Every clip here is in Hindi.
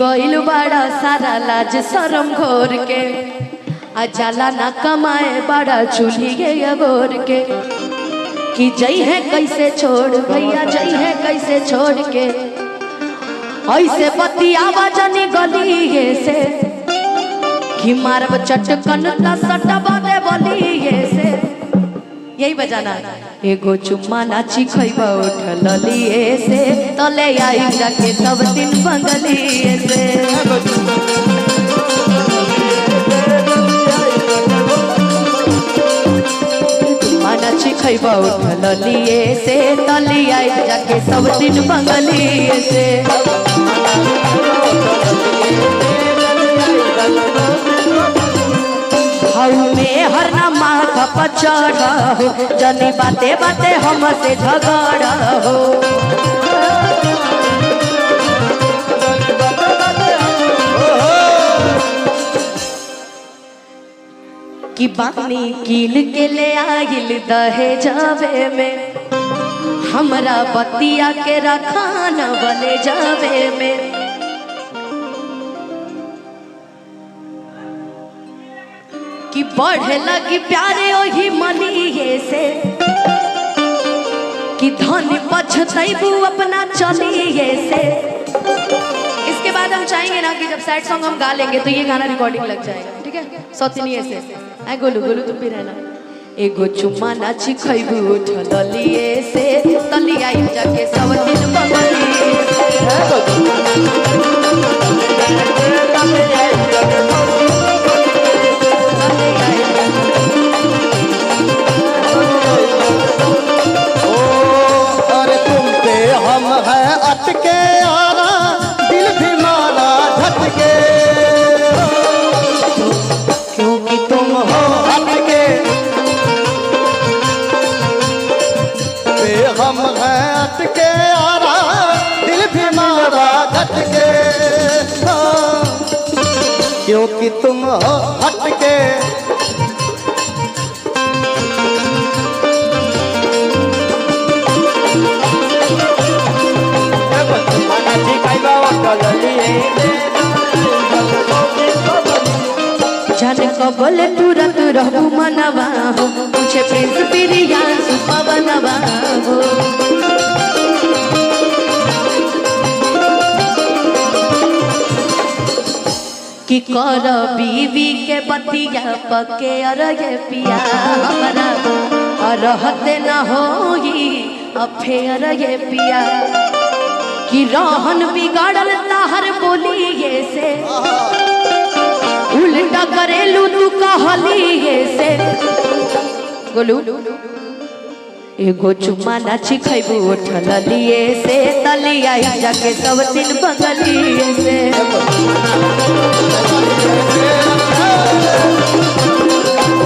गइल बड़ा सारा लाज शरम घोर के आ जाला ना कमाए बड़ा चूल्ही गोर के कि जई है कैसे छोड़ भैया जई है कैसे छोड़ के ऐसे बतियावा जनी गली से कि मारब चटकन सटबा दे बली से यही बजाना एगो चुम्मा नाची खैबा उठल लिए से तले आई जाके सब दिन बंगलिए से चुम्मा नाची खैबा उठल लिए से तले आई जाके सब दिन बंगलिए से में हर नमा पचड़ हो जनी बाते बाते हमसे झगड़ हो कि बानी कील के ले आगिल दहेजावे में हमरा बतिया के रखान बने जावे में कि बढ़े लगी प्यारे ओही मनिए से कि धन पछतैबू अपना चलिए से। इसके बाद हम चाहेंगे ना कि जब सैड सॉन्ग हम गा लेंगे तो ये गाना रिकॉर्डिंग लग जाएगा, ठीक है? सौतनिए से ऐ गोलू गोलू तुम भी रहना। एगो चुम्मा नाची खैबू उठल लिए से तली आई जाके सब दिन बगलिए हम हैं अटके आरा दिल भी मारा झटके क्योंकि तुम हो अटके हम हैं अटके आरा दिल भी मारा झटके क्योंकि तुम हो हटके जन कबल तुरंत रहू मनवा हो मुझे प्रिंस प्रिया सुपवनवा हो कि कर बीवी के बतिया पके अरगे पिया हमारा रहते न होगी अफेयर ये पिया कि रहन बिगाड़ल ताहर बोलिए से उल्टा करेलू तू कहलिए से गोलू एगो चुम्मा नाची खैबू उठल लिए से तली आई जाके सब दिन बगलिए से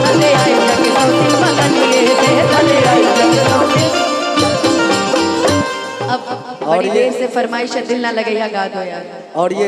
तली आई जाके सब दिन बगलिए से तली आई जाके सब दिन। अब बड़ी देर से फरमाइश दिल ना लगे गा दो यार। और ये